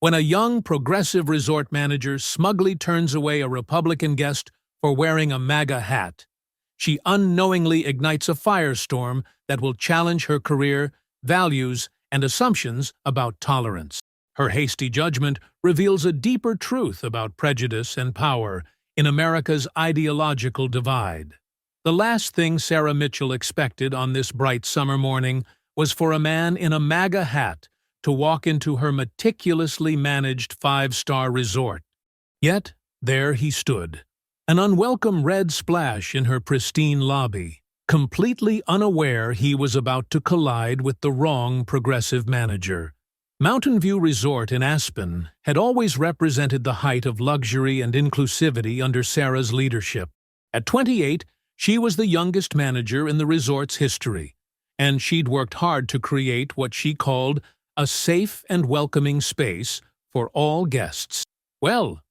when a young, progressive resort manager smugly turns away a Republican guest for wearing a MAGA hat. She unknowingly ignites a firestorm that will challenge her career, values, and assumptions about tolerance. Her hasty judgment reveals a deeper truth about prejudice and power in America's ideological divide. The last thing Sarah Mitchell expected on this bright summer morning was for a man in a MAGA hat to walk into her meticulously managed five-star resort. Yet, there he stood, an unwelcome red splash in her pristine lobby, completely unaware he was about to collide with the wrong progressive manager. Mountain View Resort in Aspen had always represented the height of luxury and inclusivity under Sarah's leadership. At 28, she was the youngest manager in the resort's history, and she'd worked hard to create what she called a safe and welcoming space for all guests. Well,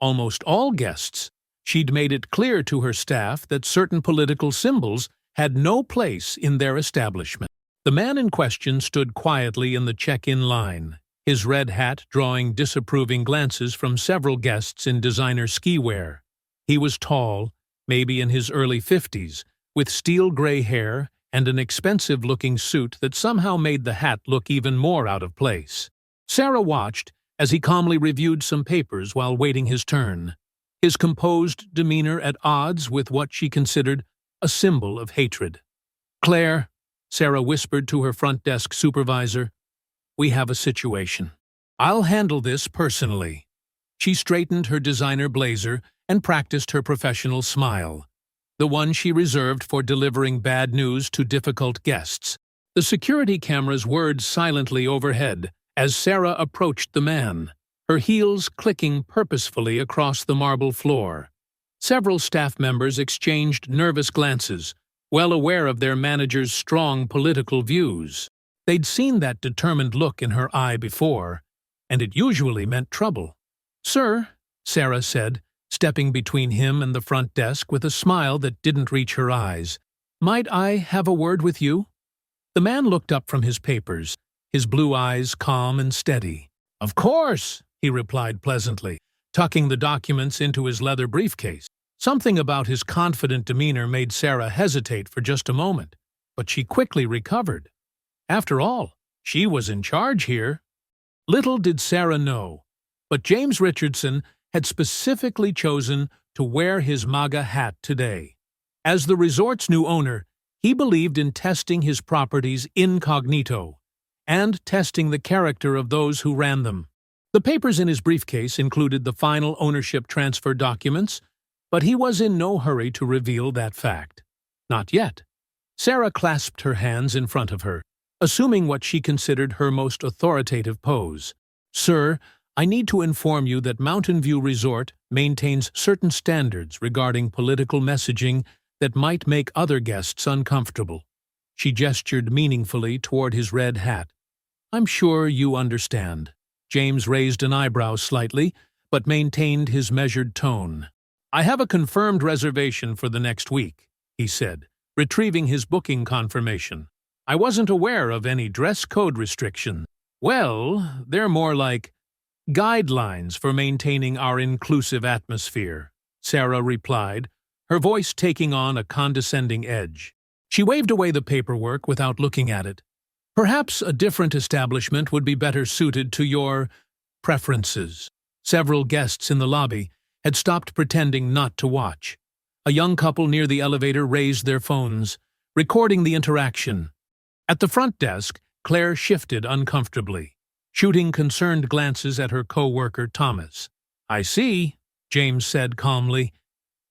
almost all guests. She'd made it clear to her staff that certain political symbols had no place in their establishment. The man in question stood quietly in the check-in line, his red hat drawing disapproving glances from several guests in designer ski wear. He was tall, maybe in his early 50s, with steel-gray hair and an expensive-looking suit that somehow made the hat look even more out of place. Sarah watched as he calmly reviewed some papers while waiting his turn, his composed demeanor at odds with what she considered a symbol of hatred. "Claire," Sarah whispered to her front desk supervisor, "we have a situation. I'll handle this personally." She straightened her designer blazer and practiced her professional smile, the one she reserved for delivering bad news to difficult guests. The security cameras whirred silently overhead as Sarah approached the man, her heels clicking purposefully across the marble floor. Several staff members exchanged nervous glances, well aware of their manager's strong political views. They'd seen that determined look in her eye before, and it usually meant trouble. "Sir," Sarah said, stepping between him and the front desk with a smile that didn't reach her eyes, "might I have a word with you?" The man looked up from his papers, his blue eyes calm and steady. "Of course," he replied pleasantly, tucking the documents into his leather briefcase. Something about his confident demeanor made Sarah hesitate for just a moment, but she quickly recovered. After all, she was in charge here. Little did Sarah know, but James Richardson had specifically chosen to wear his MAGA hat today. As the resort's new owner, he believed in testing his properties incognito and testing the character of those who ran them. The papers in his briefcase included the final ownership transfer documents, but he was in no hurry to reveal that fact. Not yet. Sarah clasped her hands in front of her, assuming what she considered her most authoritative pose. "Sir, I need to inform you that Mountain View Resort maintains certain standards regarding political messaging that might make other guests uncomfortable." She gestured meaningfully toward his red hat. "I'm sure you understand." James raised an eyebrow slightly, but maintained his measured tone. "I have a confirmed reservation for the next week," he said, retrieving his booking confirmation. "I wasn't aware of any dress code restrictions." "Well, they're more like guidelines for maintaining our inclusive atmosphere," Sarah replied, her voice taking on a condescending edge. She waved away the paperwork without looking at it. "Perhaps a different establishment would be better suited to your preferences." Several guests in the lobby had stopped pretending not to watch. A young couple near the elevator raised their phones, recording the interaction. At the front desk, Claire shifted uncomfortably, shooting concerned glances at her co-worker Thomas. "I see," James said calmly,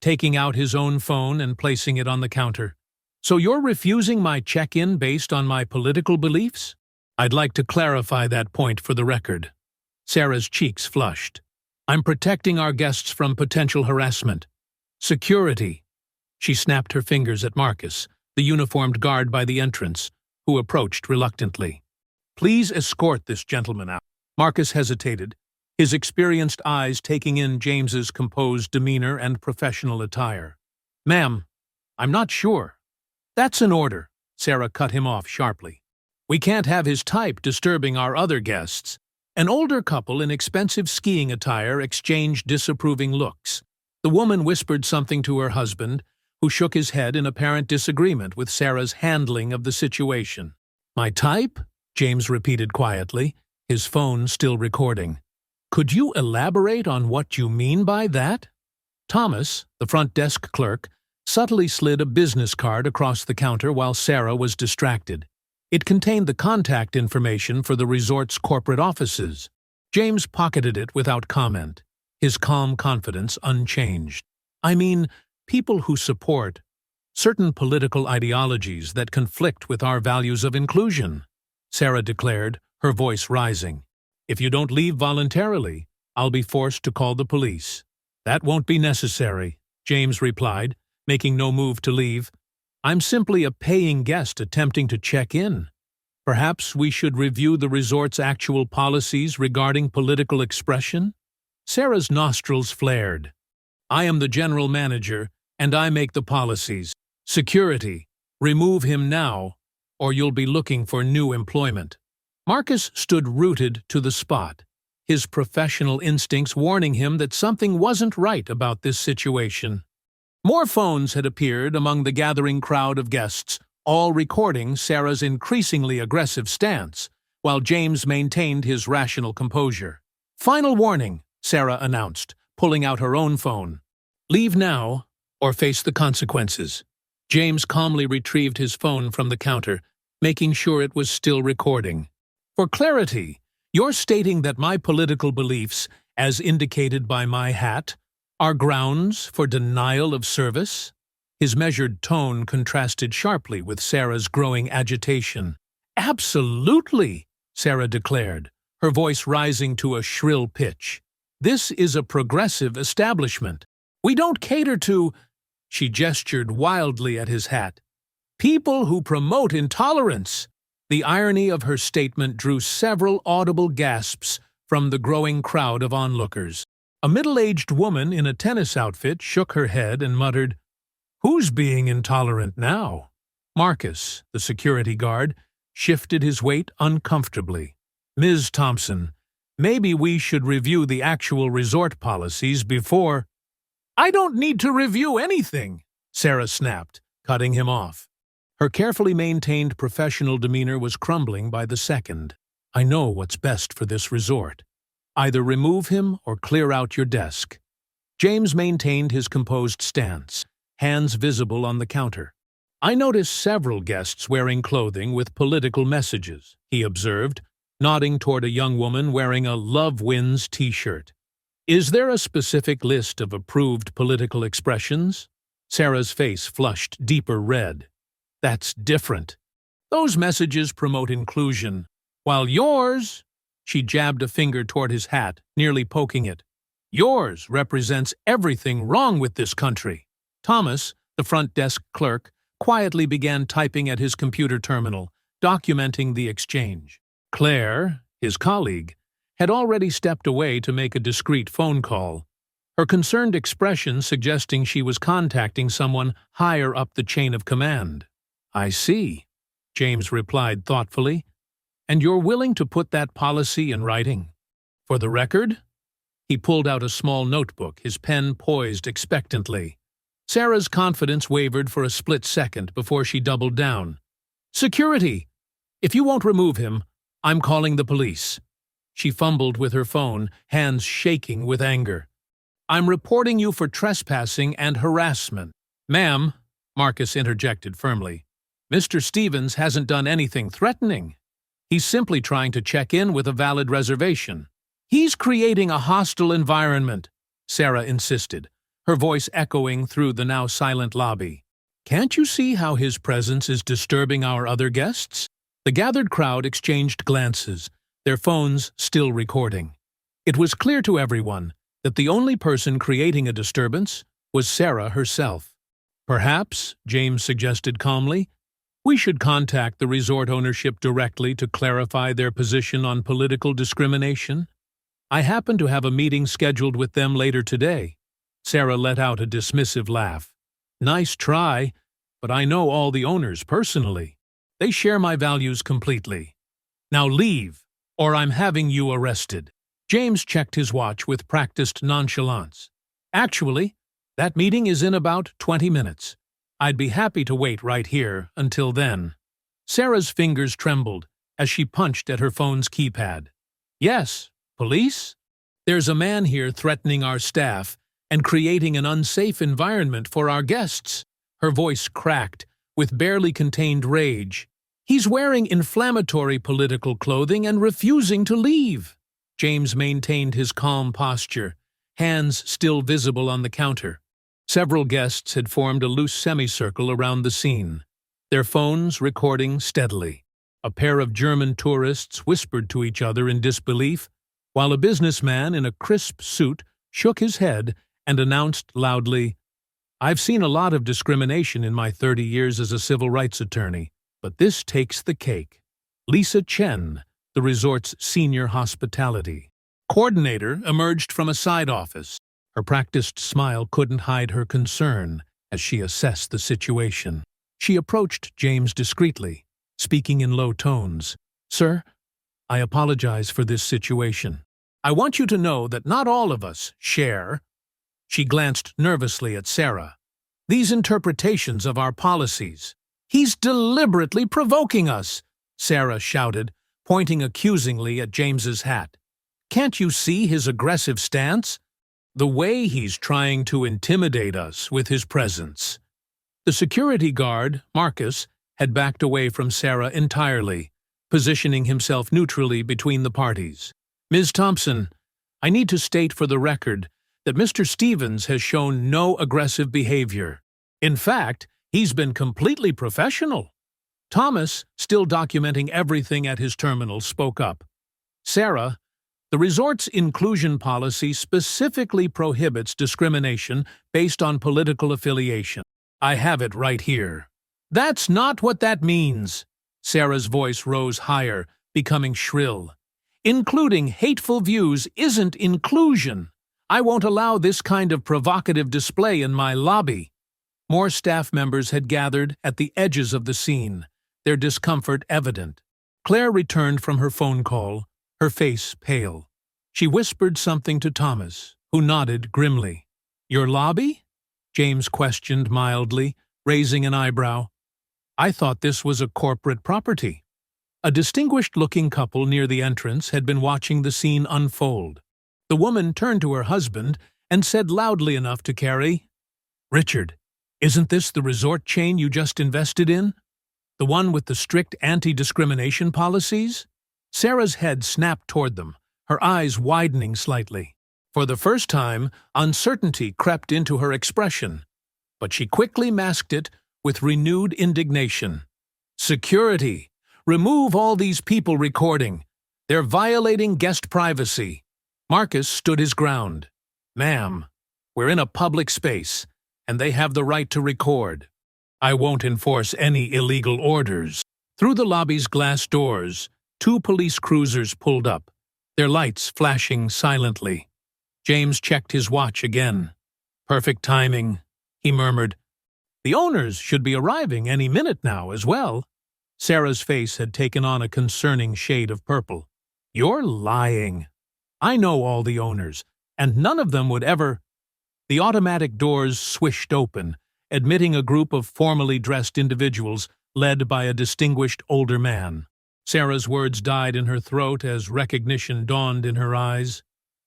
taking out his own phone and placing it on the counter. "So you're refusing my check-in based on my political beliefs?" "I'd like to clarify that point for the record." Sarah's cheeks flushed. "I'm protecting our guests from potential harassment. Security." She snapped her fingers at Marcus, the uniformed guard by the entrance, who approached reluctantly. "Please escort this gentleman out." Marcus hesitated, his experienced eyes taking in James's composed demeanor and professional attire. "Ma'am, I'm not sure." "That's an order," Sarah cut him off sharply. "We can't have his type disturbing our other guests." An older couple in expensive skiing attire exchanged disapproving looks. The woman whispered something to her husband, who shook his head in apparent disagreement with Sarah's handling of the situation. "My type?" James repeated quietly, his phone still recording. "Could you elaborate on what you mean by that?" Thomas, the front desk clerk, subtly slid a business card across the counter while Sarah was distracted. It contained the contact information for the resort's corporate offices. James pocketed it without comment, his calm confidence unchanged. "I mean, people who support certain political ideologies that conflict with our values of inclusion," Sarah declared, her voice rising. "If you don't leave voluntarily, I'll be forced to call the police." "That won't be necessary," James replied, making no move to leave. "I'm simply a paying guest attempting to check in. Perhaps we should review the resort's actual policies regarding political expression?" Sarah's nostrils flared. "I am the general manager, and I make the policies. Security, remove him now, or you'll be looking for new employment." Marcus stood rooted to the spot, his professional instincts warning him that something wasn't right about this situation. More phones had appeared among the gathering crowd of guests, all recording Sarah's increasingly aggressive stance, while James maintained his rational composure. "Final warning," Sarah announced, pulling out her own phone. "Leave now, or face the consequences." James calmly retrieved his phone from the counter, making sure it was still recording. "For clarity, you're stating that my political beliefs, as indicated by my hat, are grounds for denial of service?" His measured tone contrasted sharply with Sarah's growing agitation. "Absolutely," Sarah declared, her voice rising to a shrill pitch. "This is a progressive establishment. We don't cater to—" She gestured wildly at his hat. "People who promote intolerance." The irony of her statement drew several audible gasps from the growing crowd of onlookers. A middle-aged woman in a tennis outfit shook her head and muttered, "Who's being intolerant now?" Marcus, the security guard, shifted his weight uncomfortably. "Ms. Thompson, maybe we should review the actual resort policies before—" "I don't need to review anything," Sarah snapped, cutting him off. Her carefully maintained professional demeanor was crumbling by the second. "I know what's best for this resort. Either remove him or clear out your desk." James maintained his composed stance, hands visible on the counter. "I noticed several guests wearing clothing with political messages," he observed, nodding toward a young woman wearing a Love Wins t-shirt. "Is there a specific list of approved political expressions?" Sarah's face flushed deeper red. "That's different. Those messages promote inclusion, while yours—" She jabbed a finger toward his hat, nearly poking it. "Yours represents everything wrong with this country." Thomas, the front desk clerk, quietly began typing at his computer terminal, documenting the exchange. Claire, his colleague, had already stepped away to make a discreet phone call, her concerned expression suggesting she was contacting someone higher up the chain of command. "I see," James replied thoughtfully. "And you're willing to put that policy in writing? For the record?" He pulled out a small notebook, his pen poised expectantly. Sarah's confidence wavered for a split second before she doubled down. "Security! If you won't remove him, I'm calling the police." She fumbled with her phone, hands shaking with anger. "I'm reporting you for trespassing and harassment." "Ma'am," Marcus interjected firmly, "Mr. Stevens hasn't done anything threatening. He's simply trying to check in with a valid reservation." "He's creating a hostile environment," Sarah insisted, her voice echoing through the now silent lobby. "Can't you see how his presence is disturbing our other guests?" The gathered crowd exchanged glances, their phones still recording. It was clear to everyone that the only person creating a disturbance was Sarah herself. "Perhaps," James suggested calmly, "we should contact the resort ownership directly to clarify their position on political discrimination. I happen to have a meeting scheduled with them later today." Sarah let out a dismissive laugh. "Nice try, but I know all the owners personally. They share my values completely. Now leave." or I'm having you arrested." James checked his watch with practiced nonchalance. "Actually, that meeting is in about 20 minutes. I'd be happy to wait right here until then." Sarah's fingers trembled as she punched at her phone's keypad. "Yes, police? There's a man here threatening our staff and creating an unsafe environment for our guests." Her voice cracked with barely contained rage. "He's wearing inflammatory political clothing and refusing to leave." James maintained his calm posture, hands still visible on the counter. Several guests had formed a loose semicircle around the scene, their phones recording steadily. A pair of German tourists whispered to each other in disbelief, while a businessman in a crisp suit shook his head and announced loudly, "I've seen a lot of discrimination in my 30 years as a civil rights attorney, but this takes the cake." Lisa Chen, the resort's senior hospitality coordinator, emerged from a side office. Her practiced smile couldn't hide her concern as she assessed the situation. She approached James discreetly, speaking in low tones. "Sir, I apologize for this situation. I want you to know that not all of us share." She glanced nervously at Sarah. "These interpretations of our policies." "He's deliberately provoking us," Sarah shouted, pointing accusingly at James's hat. "Can't you see his aggressive stance? The way he's trying to intimidate us with his presence." The security guard, Marcus, had backed away from Sarah entirely, positioning himself neutrally between the parties. "Ms. Thompson, I need to state for the record that Mr. Stevens has shown no aggressive behavior. In fact, he's been completely professional." Thomas, still documenting everything at his terminal, spoke up. "Sarah, the resort's inclusion policy specifically prohibits discrimination based on political affiliation. I have it right here." "That's not what that means." Sarah's voice rose higher, becoming shrill. "Including hateful views isn't inclusion. I won't allow this kind of provocative display in my lobby." More staff members had gathered at the edges of the scene, their discomfort evident. Claire returned from her phone call, her face pale. She whispered something to Thomas, who nodded grimly. "Your lobby?" James questioned mildly, raising an eyebrow. "I thought this was a corporate property." A distinguished-looking couple near the entrance had been watching the scene unfold. The woman turned to her husband and said loudly enough to carry, "Richard, isn't this the resort chain you just invested in? The one with the strict anti-discrimination policies?" Sarah's head snapped toward them, her eyes widening slightly. For the first time, uncertainty crept into her expression, but she quickly masked it with renewed indignation. "Security! Remove all these people recording. They're violating guest privacy." Marcus stood his ground. "Ma'am, we're in a public space, and they have the right to record. I won't enforce any illegal orders." Through the lobby's glass doors, 2 police cruisers pulled up, their lights flashing silently. James checked his watch again. "Perfect timing," he murmured. "The owners should be arriving any minute now as well." Sarah's face had taken on a concerning shade of purple. "You're lying. I know all the owners, and none of them would ever—" The automatic doors swished open, admitting a group of formally dressed individuals led by a distinguished older man. Sarah's words died in her throat as recognition dawned in her eyes.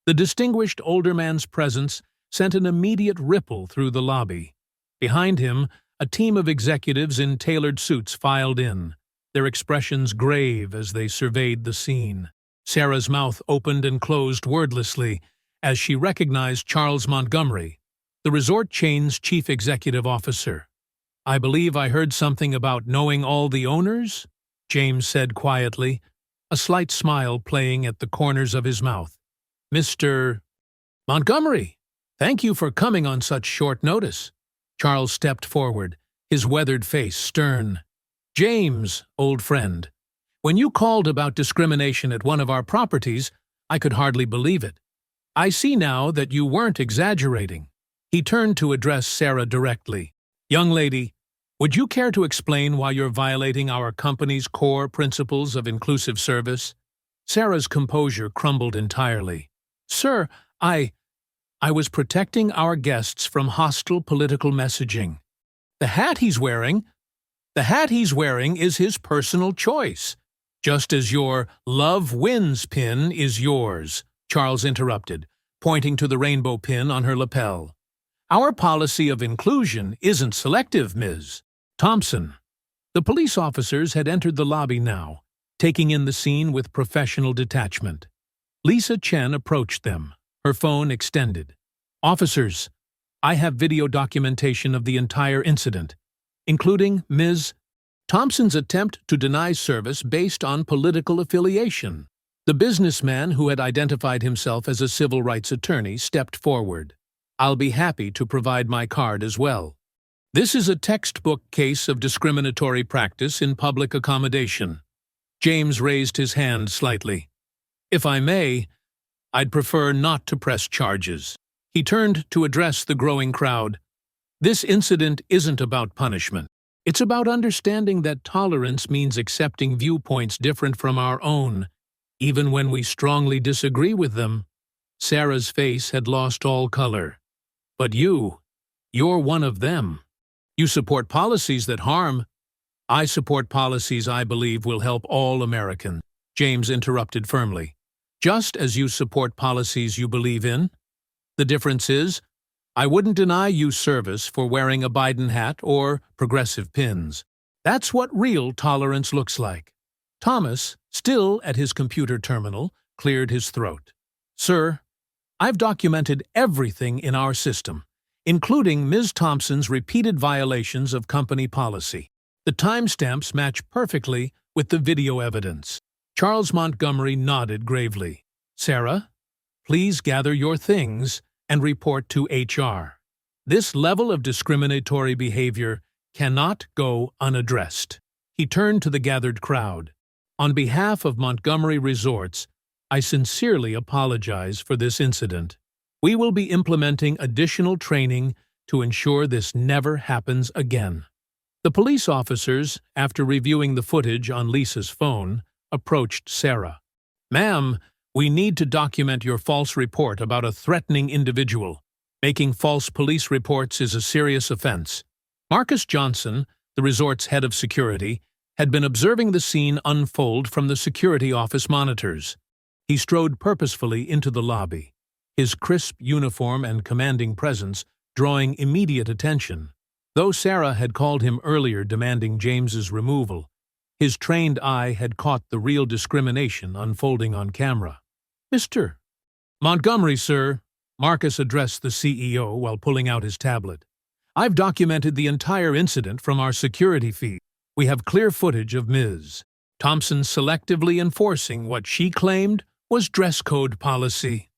The distinguished older man's presence sent an immediate ripple through the lobby. Behind him, a team of executives in tailored suits filed in, their expressions grave as they surveyed the scene. Sarah's mouth opened and closed wordlessly as she recognized Charles Montgomery, the resort chain's chief executive officer. "I believe I heard something about knowing all the owners?" James said quietly, a slight smile playing at the corners of his mouth. "Mr. Montgomery, thank you for coming on such short notice." Charles stepped forward, his weathered face stern. "James, old friend, when you called about discrimination at one of our properties, I could hardly believe it. I see now that you weren't exaggerating." He turned to address Sarah directly. "Young lady, would you care to explain why you're violating our company's core principles of inclusive service?" Sarah's composure crumbled entirely. "Sir, I was protecting our guests from hostile political messaging. The hat he's wearing is his personal choice, just as your Love Wins pin is yours," Charles interrupted, pointing to the rainbow pin on her lapel. "Our policy of inclusion isn't selective, Ms. Thompson." The police officers had entered the lobby now, taking in the scene with professional detachment. Lisa Chen approached them, her phone extended. "Officers, I have video documentation of the entire incident, including Ms. Thompson's attempt to deny service based on political affiliation." The businessman who had identified himself as a civil rights attorney stepped forward. "I'll be happy to provide my card as well. This is a textbook case of discriminatory practice in public accommodation." James raised his hand slightly. "If I may, I'd prefer not to press charges." He turned to address the growing crowd. "This incident isn't about punishment. It's about understanding that tolerance means accepting viewpoints different from our own, even when we strongly disagree with them." Sarah's face had lost all color. "But you're one of them. You support policies that harm." "I support policies I believe will help all Americans," James interrupted firmly. "Just as you support policies you believe in. The difference is, I wouldn't deny you service for wearing a Biden hat or progressive pins. That's what real tolerance looks like." Thomas, still at his computer terminal, cleared his throat. "Sir, I've documented everything in our system, including Ms. Thompson's repeated violations of company policy. The timestamps match perfectly with the video evidence." Charles Montgomery nodded gravely. "Sarah, please gather your things and report to HR. This level of discriminatory behavior cannot go unaddressed." He turned to the gathered crowd. "On behalf of Montgomery Resorts, I sincerely apologize for this incident. We will be implementing additional training to ensure this never happens again." The police officers, after reviewing the footage on Lisa's phone, approached Sarah. "Ma'am, we need to document your false report about a threatening individual. Making false police reports is a serious offense." Marcus Johnson, the resort's head of security, had been observing the scene unfold from the security office monitors. He strode purposefully into the lobby, his crisp uniform and commanding presence drawing immediate attention. Though Sarah had called him earlier demanding James's removal, his trained eye had caught the real discrimination unfolding on camera. "Mr. Montgomery, sir," Marcus addressed the CEO while pulling out his tablet. "I've documented the entire incident from our security feed. We have clear footage of Ms. Thompson selectively enforcing what she claimed was dress code policy."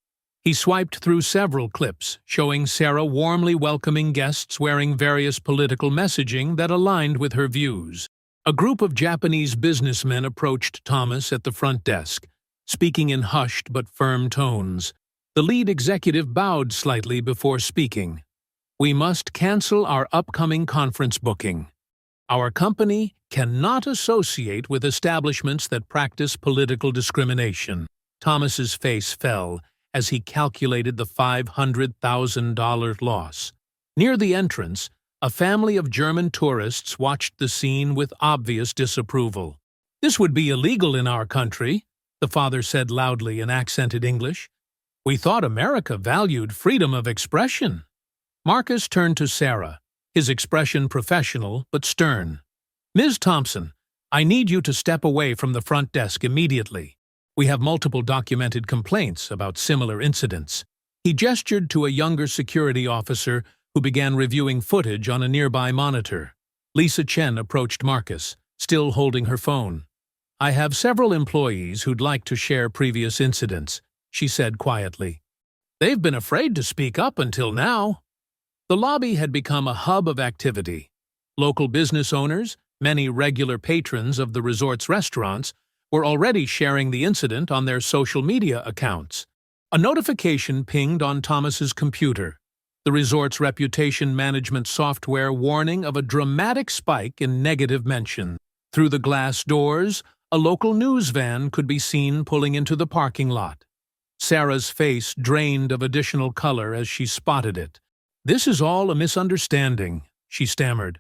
He swiped through several clips, showing Sarah warmly welcoming guests wearing various political messaging that aligned with her views. A group of Japanese businessmen approached Thomas at the front desk, speaking in hushed but firm tones. The lead executive bowed slightly before speaking. "We must cancel our upcoming conference booking. Our company cannot associate with establishments that practice political discrimination." Thomas's face fell as he calculated the $500,000 loss. Near the entrance, a family of German tourists watched the scene with obvious disapproval. "This would be illegal in our country," the father said loudly in accented English. "We thought America valued freedom of expression." Marcus turned to Sarah, his expression professional but stern. "Ms. Thompson, I need you to step away from the front desk immediately. We have multiple documented complaints about similar incidents." He gestured to a younger security officer who began reviewing footage on a nearby monitor. Lisa Chen approached Marcus, still holding her phone. "I have several employees who'd like to share previous incidents," she said quietly. "They've been afraid to speak up until now." The lobby had become a hub of activity. Local business owners, many regular patrons of the resort's restaurants, were already sharing the incident on their social media accounts. A notification pinged on Thomas's computer, the resort's reputation management software warning of a dramatic spike in negative mention. Through the glass doors, A local news van could be seen pulling into the parking lot. Sarah's face drained of additional color as she spotted it. "This is all a misunderstanding," she stammered.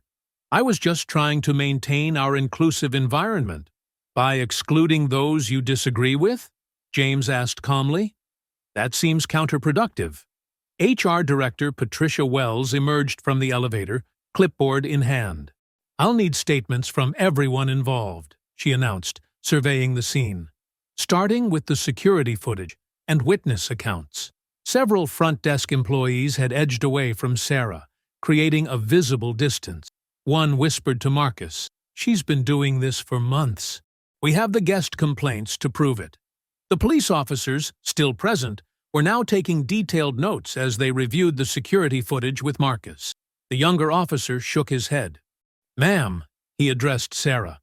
"I was just trying to maintain our inclusive environment." "By excluding those you disagree with?" James asked calmly. "That seems counterproductive." HR Director Patricia Wells emerged from the elevator, clipboard in hand. "I'll need statements from everyone involved," she announced, surveying the scene, starting with the security footage and witness accounts. Several front desk employees had edged away from Sarah, creating a visible distance. One whispered to Marcus, "She's been doing this for months." "We have the guest complaints to prove it." The police officers, still present, were now taking detailed notes as they reviewed the security footage with Marcus. The younger officer shook his head. "Ma'am," he addressed Sarah,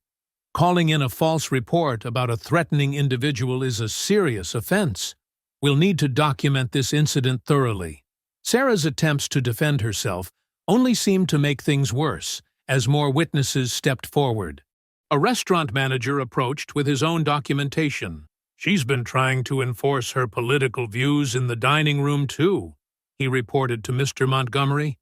"calling in a false report about a threatening individual is a serious offense. We'll need to document this incident thoroughly." Sarah's attempts to defend herself only seemed to make things worse as more witnesses stepped forward. A restaurant manager approached with his own documentation. "She's been trying to enforce her political views in the dining room too," he reported to Mr. Montgomery.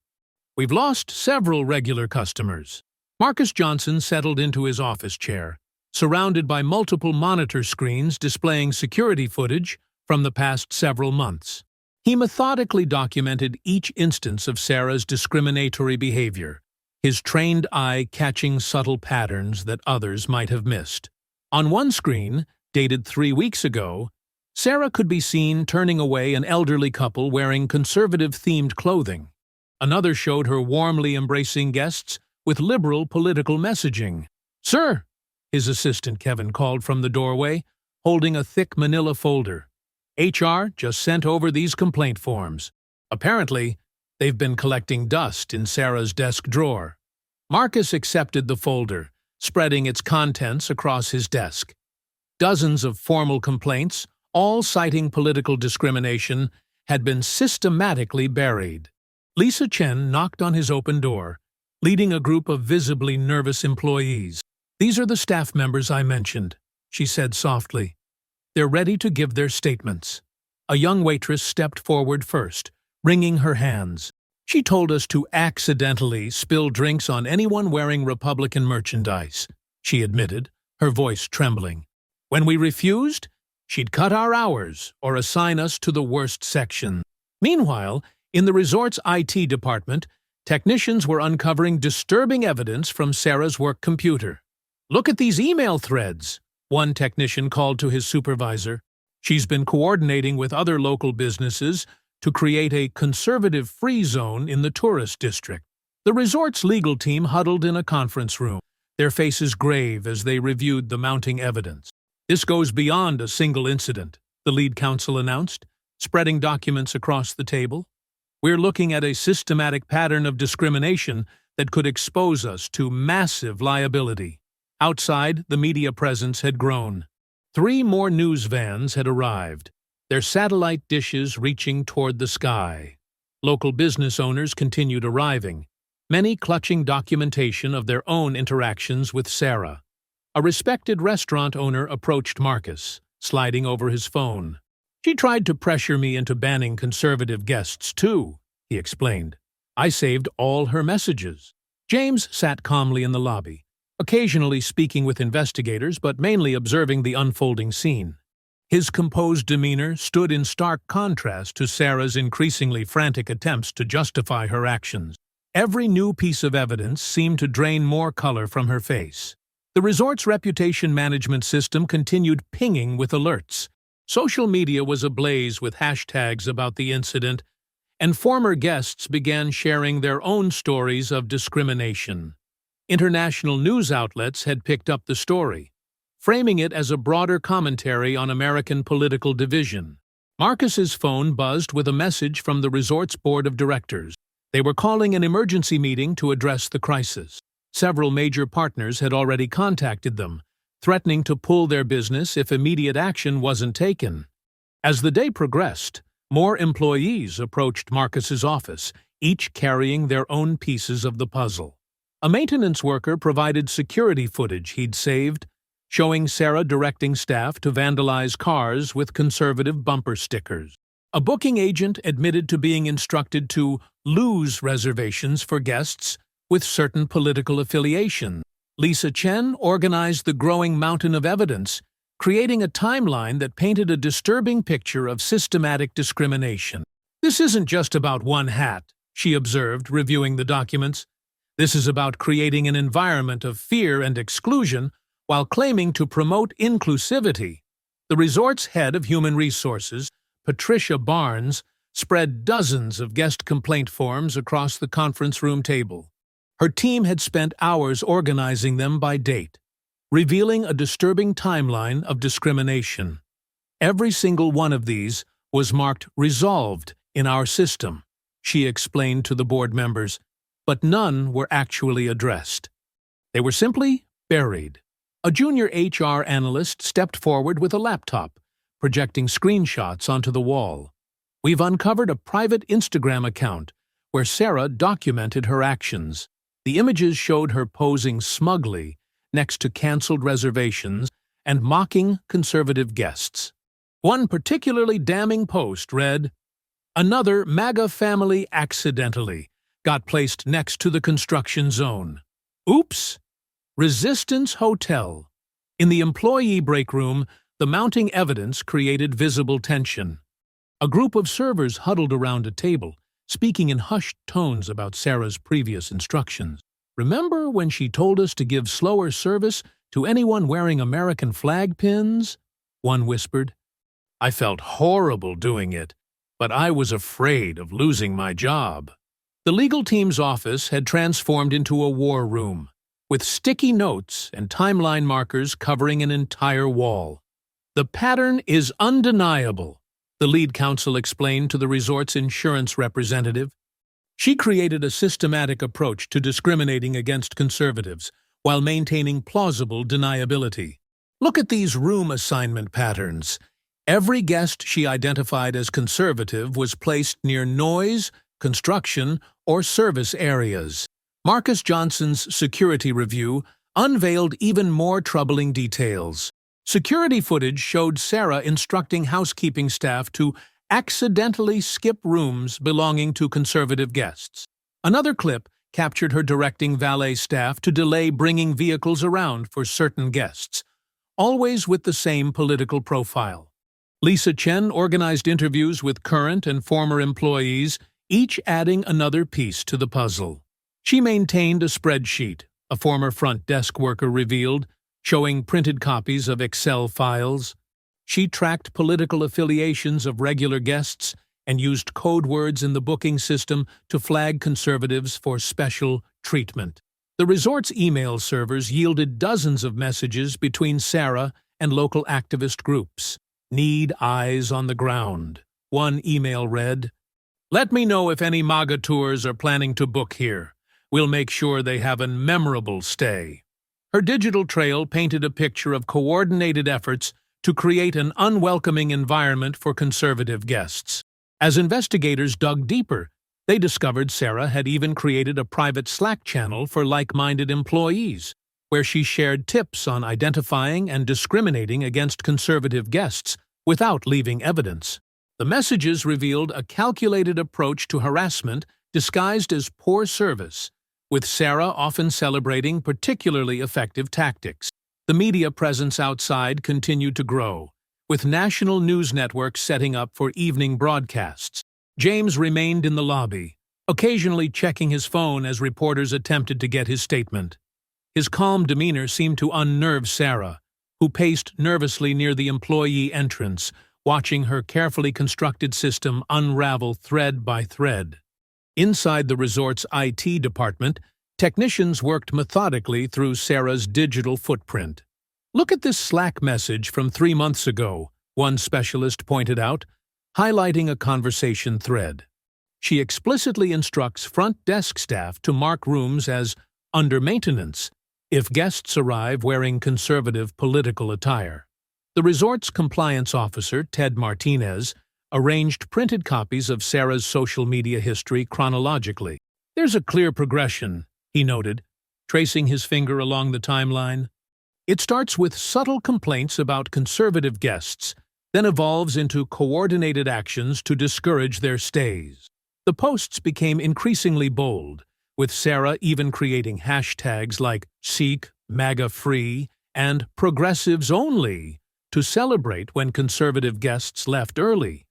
"We've lost several regular customers." Marcus Johnson settled into his office chair, surrounded by multiple monitor screens displaying security footage from the past several months. He methodically documented each instance of Sarah's discriminatory behavior, his trained eye catching subtle patterns that others might have missed. On one screen, dated 3 weeks ago, Sarah could be seen turning away an elderly couple wearing conservative-themed clothing. Another showed her warmly embracing guests with liberal political messaging. "Sir," his assistant Kevin called from the doorway, holding a thick manila folder. "HR just sent over these complaint forms. Apparently, they've been collecting dust in Sarah's desk drawer." Marcus accepted the folder, spreading its contents across his desk. Dozens of formal complaints, all citing political discrimination, had been systematically buried. Lisa Chen knocked on his open door, leading a group of visibly nervous employees. "These are the staff members I mentioned," she said softly. "They're ready to give their statements." A young waitress stepped forward first, wringing her hands. "She told us to accidentally spill drinks on anyone wearing Republican merchandise," she admitted, her voice trembling. "When we refused, she'd cut our hours or assign us to the worst section." Meanwhile, in the resort's IT department, technicians were uncovering disturbing evidence from Sarah's work computer. "Look at these email threads," one technician called to his supervisor. "She's been coordinating with other local businesses to create a conservative-free zone in the tourist district." The resort's legal team huddled in a conference room, their faces grave as they reviewed the mounting evidence. "This goes beyond a single incident," the lead counsel announced, spreading documents across the table. "We're looking at a systematic pattern of discrimination that could expose us to massive liability." Outside, the media presence had grown. 3 more news vans had arrived, their satellite dishes reaching toward the sky. Local business owners continued arriving, many clutching documentation of their own interactions with Sarah. A respected restaurant owner approached Marcus, sliding over his phone. "She tried to pressure me into banning conservative guests, too," he explained. "I saved all her messages." James sat calmly in the lobby, occasionally speaking with investigators but mainly observing the unfolding scene. His composed demeanor stood in stark contrast to Sarah's increasingly frantic attempts to justify her actions. Every new piece of evidence seemed to drain more color from her face. The resort's reputation management system continued pinging with alerts. Social media was ablaze with hashtags about the incident, and former guests began sharing their own stories of discrimination. International news outlets had picked up the story, framing it as a broader commentary on American political division. Marcus's phone buzzed with a message from the resort's board of directors. They were calling an emergency meeting to address the crisis. Several major partners had already contacted them, threatening to pull their business if immediate action wasn't taken. As the day progressed, more employees approached Marcus's office, each carrying their own pieces of the puzzle. A maintenance worker provided security footage he'd saved, showing Sarah directing staff to vandalize cars with conservative bumper stickers. A booking agent admitted to being instructed to lose reservations for guests with certain political affiliation. Lisa Chen organized the growing mountain of evidence, creating a timeline that painted a disturbing picture of systematic discrimination. "This isn't just about one hat," she observed, reviewing the documents. "This is about creating an environment of fear and exclusion while claiming to promote inclusivity." The resort's head of human resources, Patricia Barnes, spread dozens of guest complaint forms across the conference room table. Her team had spent hours organizing them by date, revealing a disturbing timeline of discrimination. "Every single one of these was marked resolved in our system," she explained to the board members, but none were actually addressed. They were simply buried. A junior HR analyst stepped forward with a laptop, projecting screenshots onto the wall. "We've uncovered a private Instagram account where Sarah documented her actions. The images showed her posing smugly next to canceled reservations and mocking conservative guests." One particularly damning post read, "Another MAGA family accidentally got placed next to the construction zone. Oops! Resistance Hotel." In the employee break room, the mounting evidence created visible tension. A group of servers huddled around a table, speaking in hushed tones about Sarah's previous instructions. "Remember when she told us to give slower service to anyone wearing American flag pins?" one whispered. "I felt horrible doing it, but I was afraid of losing my job." The legal team's office had transformed into a war room, with sticky notes and timeline markers covering an entire wall. "The pattern is undeniable," the lead counsel explained to the resort's insurance representative. She created a systematic approach to discriminating against conservatives while maintaining plausible deniability. "Look at these room assignment patterns. Every guest she identified as conservative was placed near noise, construction, or service areas." Marcus Johnson's security review unveiled even more troubling details. Security footage showed Sarah instructing housekeeping staff to accidentally skip rooms belonging to conservative guests. Another clip captured her directing valet staff to delay bringing vehicles around for certain guests, always with the same political profile. Lisa Chen organized interviews with current and former employees, each adding another piece to the puzzle. She maintained a spreadsheet, a former front desk worker revealed, showing printed copies of Excel files. She tracked political affiliations of regular guests and used code words in the booking system to flag conservatives for special treatment. The resort's email servers yielded dozens of messages between Sarah and local activist groups. "Need eyes on the ground." One email read, "Let me know if any MAGA tours are planning to book here. We'll make sure they have a memorable stay." Her digital trail painted a picture of coordinated efforts to create an unwelcoming environment for conservative guests. As investigators dug deeper, they discovered Sarah had even created a private Slack channel for like-minded employees, where she shared tips on identifying and discriminating against conservative guests without leaving evidence. The messages revealed a calculated approach to harassment disguised as poor service, with Sarah often celebrating particularly effective tactics. The media presence outside continued to grow, with national news networks setting up for evening broadcasts. James remained in the lobby, occasionally checking his phone as reporters attempted to get his statement. His calm demeanor seemed to unnerve Sarah, who paced nervously near the employee entrance, watching her carefully constructed system unravel thread by thread. Inside the resort's IT department, technicians worked methodically through Sarah's digital footprint. "Look at this Slack message from 3 months ago," one specialist pointed out, highlighting a conversation thread. She explicitly instructs front desk staff to mark rooms as under maintenance if guests arrive wearing conservative political attire. The resort's compliance officer, Ted Martinez, arranged printed copies of Sarah's social media history chronologically. "There's a clear progression," he noted, tracing his finger along the timeline. It starts with subtle complaints about conservative guests, then evolves into coordinated actions to discourage their stays. The posts became increasingly bold, with Sarah even creating hashtags like Sikh, MAGA Free, and Progressives Only to celebrate when conservative guests left early.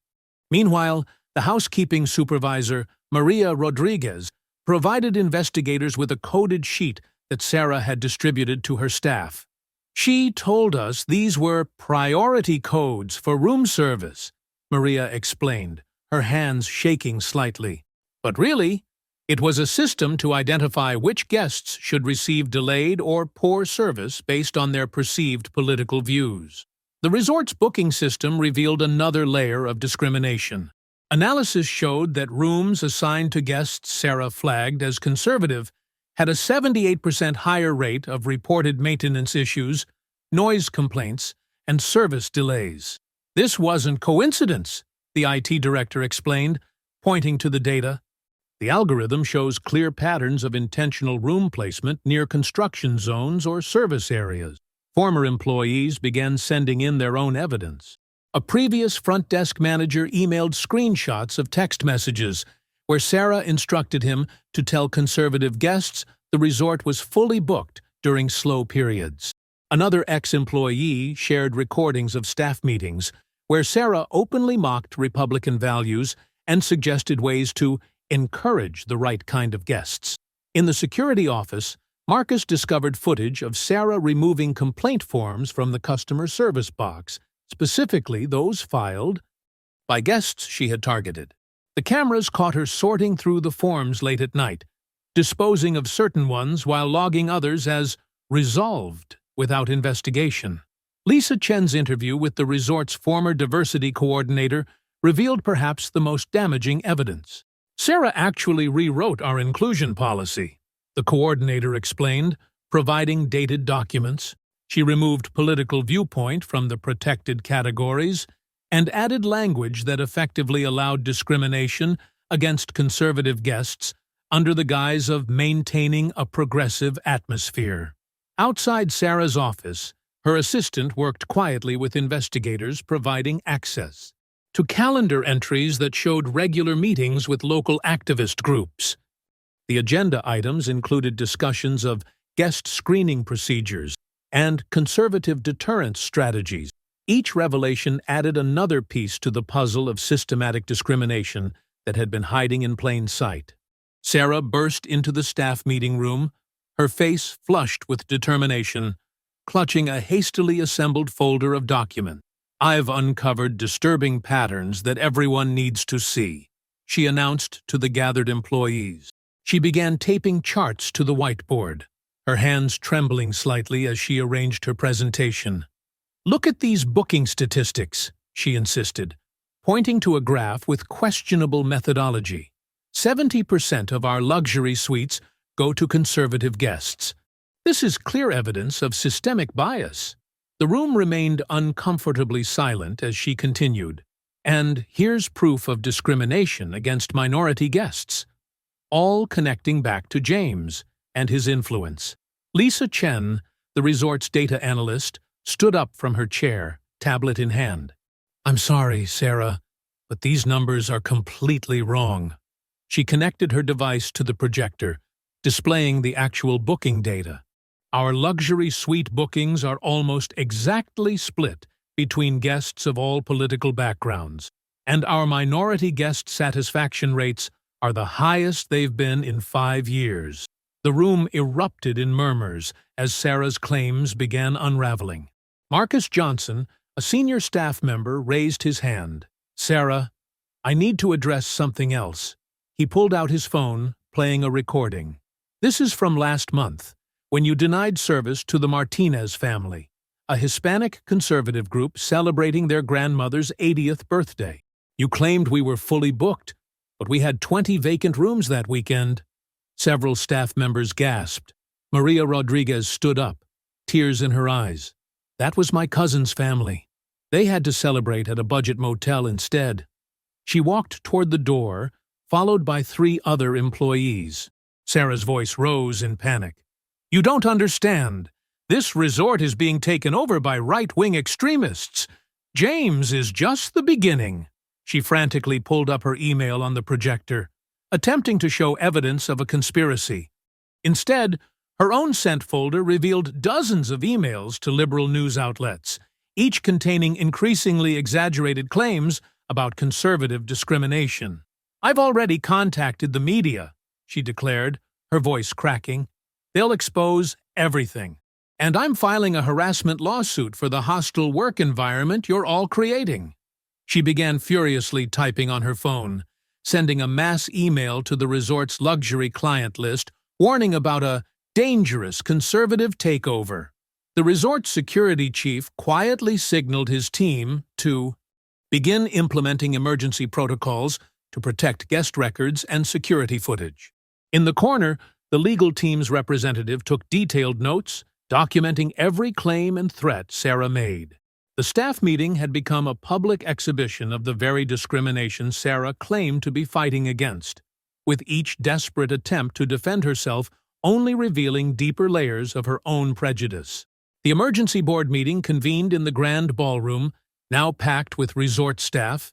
Meanwhile, the housekeeping supervisor, Maria Rodriguez, provided investigators with a coded sheet that Sarah had distributed to her staff. She told us these were priority codes for room service, Maria explained, her hands shaking slightly. But really, it was a system to identify which guests should receive delayed or poor service based on their perceived political views. The resort's booking system revealed another layer of discrimination. Analysis showed that rooms assigned to guests Sarah flagged as conservative had a 78% higher rate of reported maintenance issues, noise complaints, and service delays. This wasn't coincidence, the IT director explained, pointing to the data. The algorithm shows clear patterns of intentional room placement near construction zones or service areas. Former employees began sending in their own evidence. A previous front desk manager emailed screenshots of text messages where Sarah instructed him to tell conservative guests the resort was fully booked during slow periods. Another ex-employee shared recordings of staff meetings where Sarah openly mocked Republican values and suggested ways to encourage the right kind of guests. In the security office, Marcus discovered footage of Sarah removing complaint forms from the customer service box, specifically those filed by guests she had targeted. The cameras caught her sorting through the forms late at night, disposing of certain ones while logging others as resolved without investigation. Lisa Chen's interview with the resort's former diversity coordinator revealed perhaps the most damaging evidence. Sarah actually rewrote our inclusion policy, the coordinator explained, providing dated documents. She removed political viewpoint from the protected categories and added language that effectively allowed discrimination against conservative guests under the guise of maintaining a progressive atmosphere. Outside Sarah's office, her assistant worked quietly with investigators, providing access to calendar entries that showed regular meetings with local activist groups. The agenda items included discussions of guest screening procedures and conservative deterrence strategies. Each revelation added another piece to the puzzle of systematic discrimination that had been hiding in plain sight. Sarah burst into the staff meeting room, her face flushed with determination, clutching a hastily assembled folder of documents. "I've uncovered disturbing patterns that everyone needs to see," she announced to the gathered employees. She began taping charts to the whiteboard, her hands trembling slightly as she arranged her presentation. "Look at these booking statistics," she insisted, pointing to a graph with questionable methodology. 70% of our luxury suites go to conservative guests. This is clear evidence of systemic bias. The room remained uncomfortably silent as she continued. "And here's proof of discrimination against minority guests," all connecting back to James and his influence. Lisa Chen, the resort's data analyst, stood up from her chair, tablet in hand. "I'm sorry, Sarah, but these numbers are completely wrong." She connected her device to the projector, displaying the actual booking data. "Our luxury suite bookings are almost exactly split between guests of all political backgrounds, and our minority guest satisfaction rates are the highest they've been in 5 years. The room erupted in murmurs as Sarah's claims began unraveling. Marcus Johnson, a senior staff member, raised his hand. "Sarah, I need to address something else." He pulled out his phone, playing a recording. "This is from last month, when you denied service to the Martinez family, a Hispanic conservative group celebrating their grandmother's 80th birthday. You claimed we were fully booked, but we had 20 vacant rooms that weekend." Several staff members gasped. Maria Rodriguez stood up, tears in her eyes. "That was my cousin's family. They had to celebrate at a budget motel instead." She walked toward the door, followed by 3 other employees. Sarah's voice rose in panic. "You don't understand. This resort is being taken over by right-wing extremists. James is just the beginning. She frantically pulled up her email on the projector, attempting to show evidence of a conspiracy. Instead, her own sent folder revealed dozens of emails to liberal news outlets, each containing increasingly exaggerated claims about conservative discrimination. "I've already contacted the media," she declared, her voice cracking. "They'll expose everything. And I'm filing a harassment lawsuit for the hostile work environment you're all creating." She began furiously typing on her phone, sending a mass email to the resort's luxury client list, warning about a dangerous conservative takeover. The resort security chief quietly signaled his team to begin implementing emergency protocols to protect guest records and security footage. In the corner, the legal team's representative took detailed notes, documenting every claim and threat Sarah made. The staff meeting had become a public exhibition of the very discrimination Sarah claimed to be fighting against, with each desperate attempt to defend herself only revealing deeper layers of her own prejudice. The emergency board meeting convened in the grand ballroom, now packed with resort staff,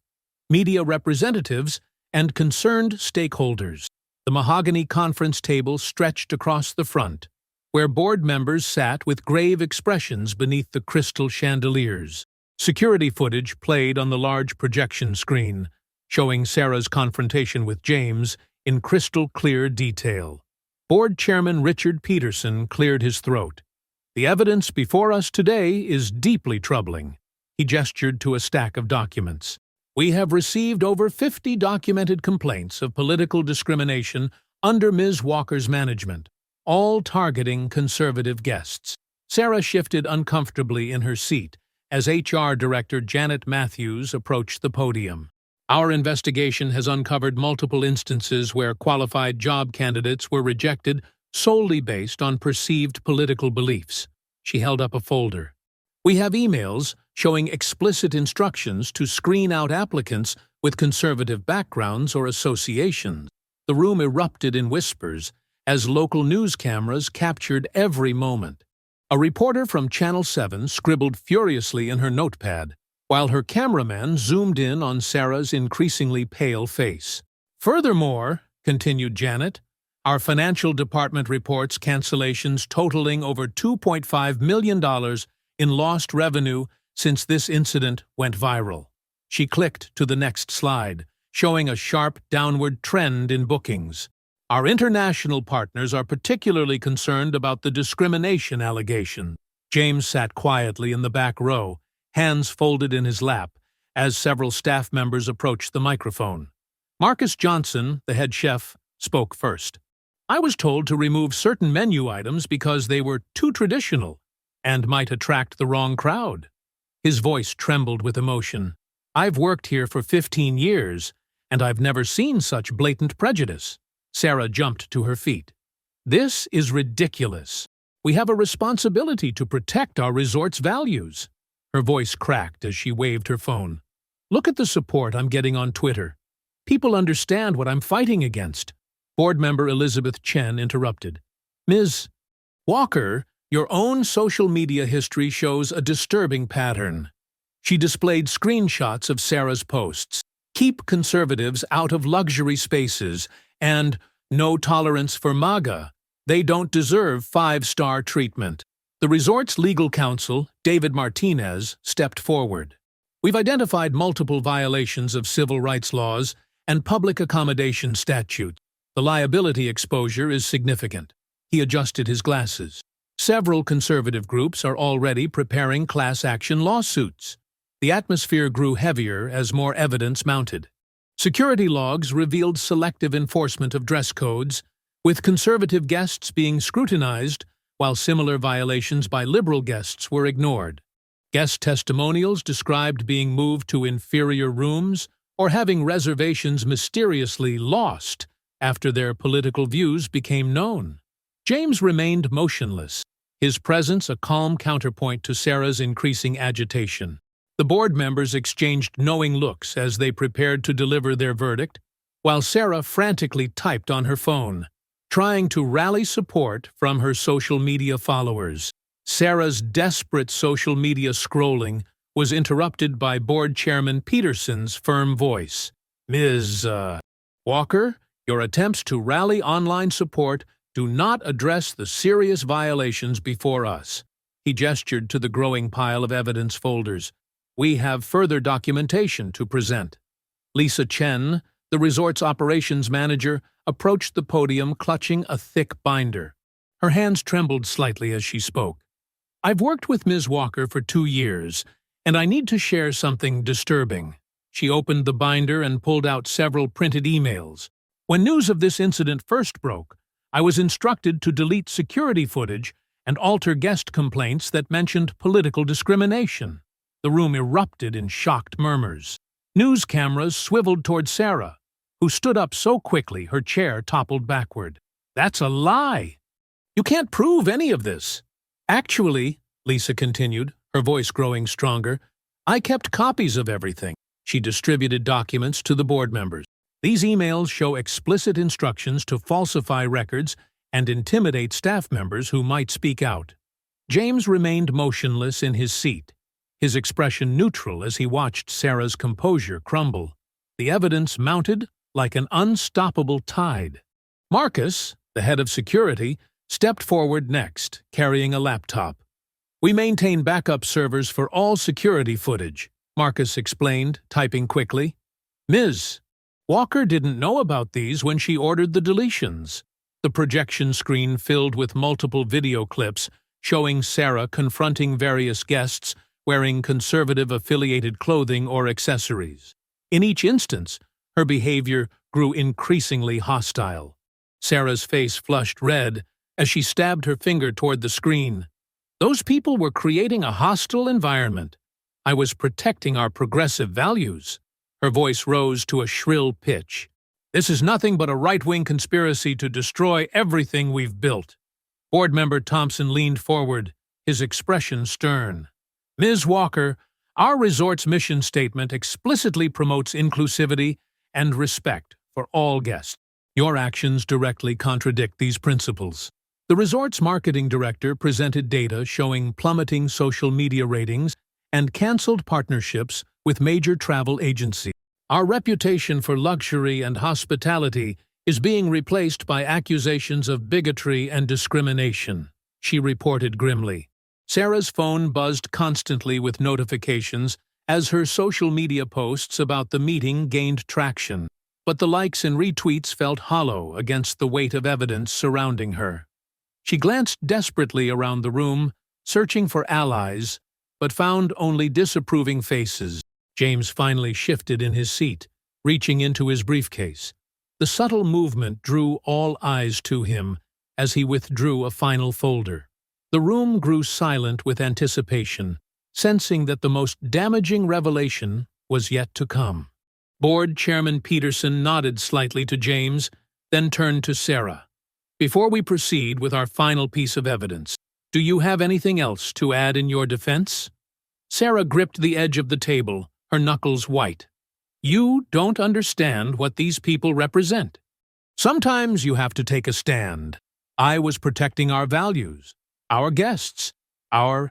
media representatives, and concerned stakeholders. The mahogany conference table stretched across the front, where board members sat with grave expressions beneath the crystal chandeliers. Security footage played on the large projection screen, showing Sarah's confrontation with James in crystal-clear detail. Board Chairman Richard Peterson cleared his throat. "The evidence before us today is deeply troubling." He gestured to a stack of documents. "We have received over 50 documented complaints of political discrimination under Ms. Walker's management, all targeting conservative guests." Sarah shifted uncomfortably in her seat as HR Director Janet Matthews approached the podium. "Our investigation has uncovered multiple instances where qualified job candidates were rejected solely based on perceived political beliefs." She held up a folder. "We have emails showing explicit instructions to screen out applicants with conservative backgrounds or associations." The room erupted in whispers as local news cameras captured every moment. A reporter from Channel 7 scribbled furiously in her notepad, while her cameraman zoomed in on Sarah's increasingly pale face. "Furthermore," continued Janet, "our financial department reports cancellations totaling over $2.5 million in lost revenue since this incident went viral." She clicked to the next slide, showing a sharp downward trend in bookings. "Our international partners are particularly concerned about the discrimination allegation." James sat quietly in the back row, hands folded in his lap, as several staff members approached the microphone. Marcus Johnson, the head chef, spoke first. "I was told to remove certain menu items because they were too traditional and might attract the wrong crowd." His voice trembled with emotion. "I've worked here for 15 years, and I've never seen such blatant prejudice." Sarah jumped to her feet. "This is ridiculous. We have a responsibility to protect our resort's values." Her voice cracked as she waved her phone. "Look at the support I'm getting on Twitter. People understand what I'm fighting against." Board member Elizabeth Chen interrupted. "Ms. Walker, your own social media history shows a disturbing pattern." She displayed screenshots of Sarah's posts. "Keep conservatives out of luxury spaces," and "no tolerance for MAGA. They don't deserve 5-star treatment." The resort's legal counsel, David Martinez, stepped forward. "We've identified multiple violations of civil rights laws and public accommodation statutes. The liability exposure is significant." He adjusted his glasses. "Several conservative groups are already preparing class action lawsuits." The atmosphere grew heavier as more evidence mounted. Security logs revealed selective enforcement of dress codes, with conservative guests being scrutinized while similar violations by liberal guests were ignored. Guest testimonials described being moved to inferior rooms or having reservations mysteriously lost after their political views became known. James remained motionless, his presence a calm counterpoint to Sarah's increasing agitation. The board members exchanged knowing looks as they prepared to deliver their verdict, while Sarah frantically typed on her phone, trying to rally support from her social media followers. Sarah's desperate social media scrolling was interrupted by Board Chairman Peterson's firm voice. Ms. Walker, your attempts to rally online support do not address the serious violations before us. He gestured to the growing pile of evidence folders. We have further documentation to present. Lisa Chen, the resort's operations manager, approached the podium clutching a thick binder. Her hands trembled slightly as she spoke. I've worked with Ms. Walker for 2 years, and I need to share something disturbing. She opened the binder and pulled out several printed emails. When news of this incident first broke, I was instructed to delete security footage and alter guest complaints that mentioned political discrimination. The room erupted in shocked murmurs. News cameras swiveled toward Sarah, who stood up so quickly her chair toppled backward. That's a lie! You can't prove any of this. Actually, Lisa continued, her voice growing stronger, I kept copies of everything. She distributed documents to the board members. These emails show explicit instructions to falsify records and intimidate staff members who might speak out. James remained motionless in his seat, his expression neutral as he watched Sarah's composure crumble. The evidence mounted like an unstoppable tide. Marcus, the head of security, stepped forward next, carrying a laptop. We maintain backup servers for all security footage, Marcus explained, typing quickly. Ms. Walker didn't know about these when she ordered the deletions. The projection screen filled with multiple video clips showing Sarah confronting various guests wearing conservative-affiliated clothing or accessories. In each instance, her behavior grew increasingly hostile. Sarah's face flushed red as she stabbed her finger toward the screen. Those people were creating a hostile environment. I was protecting our progressive values. Her voice rose to a shrill pitch. This is nothing but a right-wing conspiracy to destroy everything we've built. Board member Thompson leaned forward, his expression stern. Ms. Walker, our resort's mission statement explicitly promotes inclusivity and respect for all guests. Your actions directly contradict these principles. The resort's marketing director presented data showing plummeting social media ratings and canceled partnerships with major travel agencies. Our reputation for luxury and hospitality is being replaced by accusations of bigotry and discrimination, she reported grimly. Sarah's phone buzzed constantly with notifications as her social media posts about the meeting gained traction, but the likes and retweets felt hollow against the weight of evidence surrounding her. She glanced desperately around the room, searching for allies, but found only disapproving faces. James finally shifted in his seat, reaching into his briefcase. The subtle movement drew all eyes to him as he withdrew a final folder. The room grew silent with anticipation, sensing that the most damaging revelation was yet to come. Board Chairman Peterson nodded slightly to James, then turned to Sarah. Before we proceed with our final piece of evidence, do you have anything else to add in your defense? Sarah gripped the edge of the table, her knuckles white. You don't understand what these people represent. Sometimes you have to take a stand. I was protecting our values, our guests, Her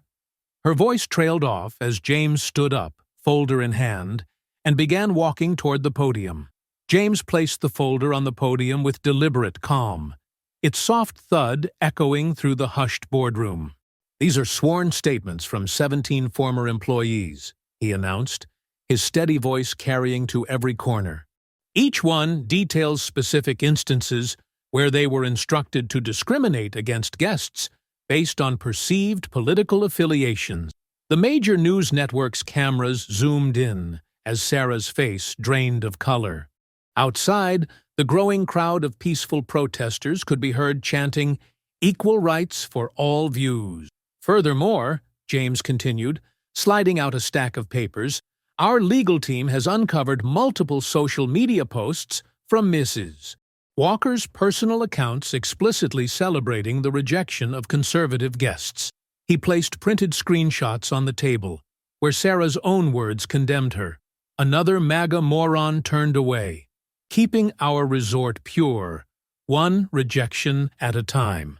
voice trailed off as James stood up, folder in hand, and began walking toward the podium. James placed the folder on the podium with deliberate calm, its soft thud echoing through the hushed boardroom. These are sworn statements from 17 former employees, he announced, his steady voice carrying to every corner. Each one details specific instances where they were instructed to discriminate against guests based on perceived political affiliations. The major news networks' cameras zoomed in as Sarah's face drained of color. Outside, the growing crowd of peaceful protesters could be heard chanting, "Equal rights for all views." Furthermore, James continued, sliding out a stack of papers, our legal team has uncovered multiple social media posts from Mrs. Walker's personal accounts explicitly celebrating the rejection of conservative guests. He placed printed screenshots on the table, where Sarah's own words condemned her. Another MAGA moron turned away, keeping our resort pure, one rejection at a time.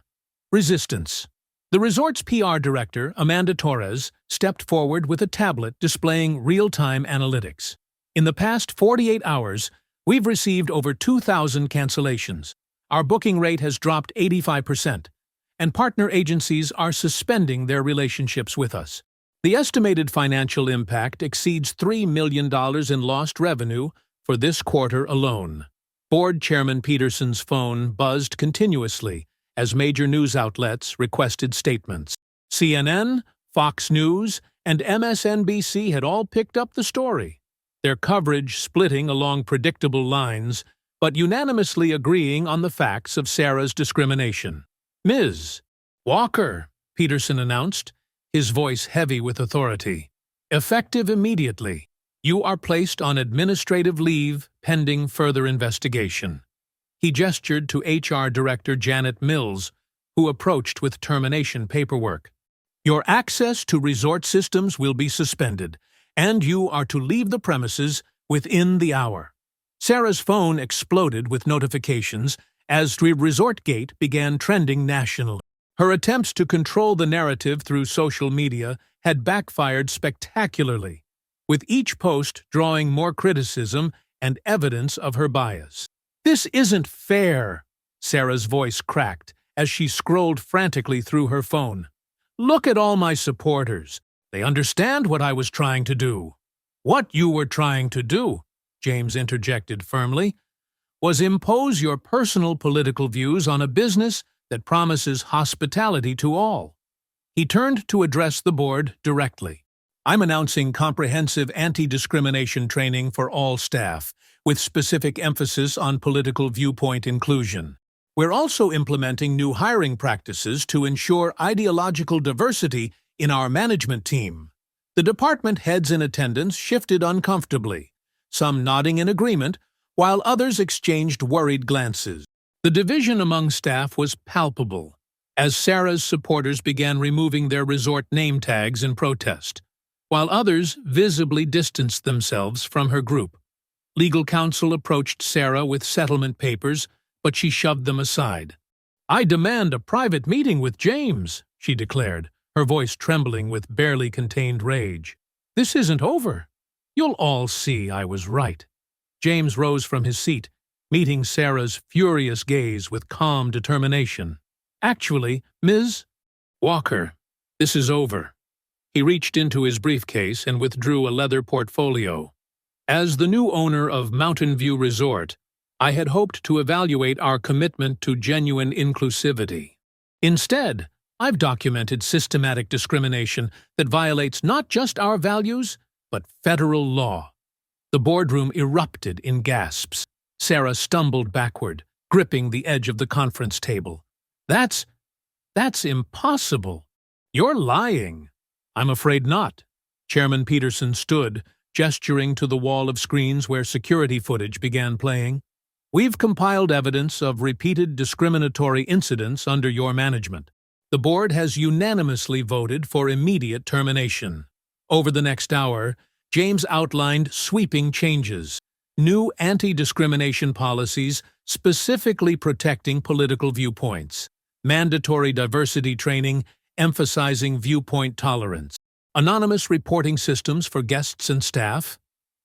Resistance. The resort's PR director, Amanda Torres, stepped forward with a tablet displaying real-time analytics. In the past 48 hours, we've received over 2,000 cancellations. Our booking rate has dropped 85%, and partner agencies are suspending their relationships with us. The estimated financial impact exceeds $3 million in lost revenue for this quarter alone. Board Chairman Peterson's phone buzzed continuously as major news outlets requested statements. CNN, Fox News, and MSNBC had all picked up the story, their coverage splitting along predictable lines, but unanimously agreeing on the facts of Sarah's discrimination. "Ms. Walker," Peterson announced, his voice heavy with authority. "Effective immediately. You are placed on administrative leave pending further investigation." He gestured to HR Director Janet Mills, who approached with termination paperwork. "Your access to resort systems will be suspended, and you are to leave the premises within the hour." Sarah's phone exploded with notifications as the resort gate began trending nationally. Her attempts to control the narrative through social media had backfired spectacularly, with each post drawing more criticism and evidence of her bias. "This isn't fair," Sarah's voice cracked as she scrolled frantically through her phone. "Look at all my supporters. They understand what I was trying to do." "What you were trying to do," James interjected firmly, "was impose your personal political views on a business that promises hospitality to all." He turned to address the board directly. "I'm announcing comprehensive anti-discrimination training for all staff, with specific emphasis on political viewpoint inclusion. We're also implementing new hiring practices to ensure ideological diversity in our management team." The department heads in attendance shifted uncomfortably, some nodding in agreement, while others exchanged worried glances. The division among staff was palpable, as Sarah's supporters began removing their resort name tags in protest, while others visibly distanced themselves from her group. Legal counsel approached Sarah with settlement papers, but she shoved them aside. "I demand a private meeting with James," she declared, her voice trembling with barely contained rage. "This isn't over. You'll all see I was right." James rose from his seat, meeting Sarah's furious gaze with calm determination. "Actually, Ms. Walker, this is over." He reached into his briefcase and withdrew a leather portfolio. "As the new owner of Mountain View Resort, I had hoped to evaluate our commitment to genuine inclusivity. Instead, I've documented systematic discrimination that violates not just our values, but federal law." The boardroom erupted in gasps. Sarah stumbled backward, gripping the edge of the conference table. That's impossible. You're lying." "I'm afraid not." Chairman Peterson stood, gesturing to the wall of screens where security footage began playing. "We've compiled evidence of repeated discriminatory incidents under your management. The board has unanimously voted for immediate termination." Over the next hour, James outlined sweeping changes, new anti-discrimination policies specifically protecting political viewpoints, mandatory diversity training emphasizing viewpoint tolerance, anonymous reporting systems for guests and staff.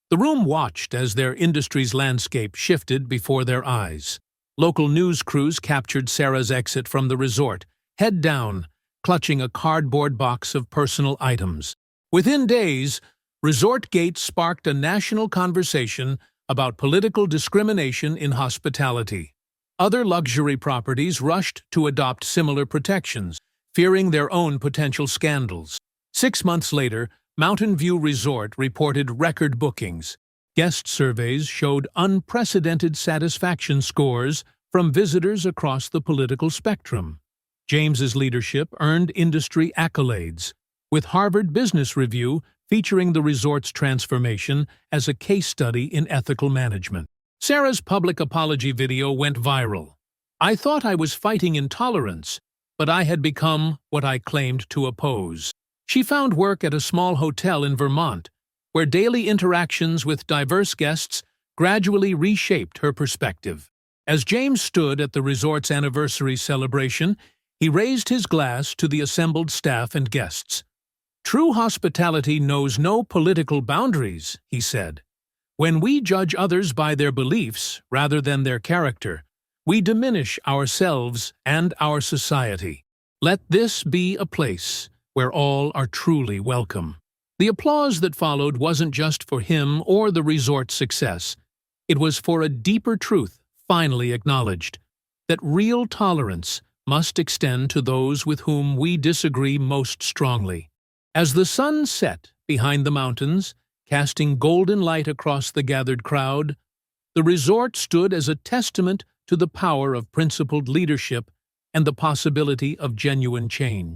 The room watched as their industry's landscape shifted before their eyes. Local news crews captured Sarah's exit from the resort, head down, clutching a cardboard box of personal items. Within days, Resort Gate sparked a national conversation about political discrimination in hospitality. Other luxury properties rushed to adopt similar protections, fearing their own potential scandals. 6 months later, Mountain View Resort reported record bookings. Guest surveys showed unprecedented satisfaction scores from visitors across the political spectrum. James's leadership earned industry accolades, with Harvard Business Review featuring the resort's transformation as a case study in ethical management. Sarah's public apology video went viral. "I thought I was fighting intolerance, but I had become what I claimed to oppose." She found work at a small hotel in Vermont, where daily interactions with diverse guests gradually reshaped her perspective. As James stood at the resort's anniversary celebration, He raised his glass to the assembled staff and guests. "True hospitality knows no political boundaries," he said. "When we judge others by their beliefs rather than their character, we diminish ourselves and our society. Let this be a place where all are truly welcome." The applause that followed wasn't just for him or the resort's success. It was for a deeper truth finally acknowledged, that real tolerance must extend to those with whom we disagree most strongly. As the sun set behind the mountains, casting golden light across the gathered crowd, the resort stood as a testament to the power of principled leadership and the possibility of genuine change.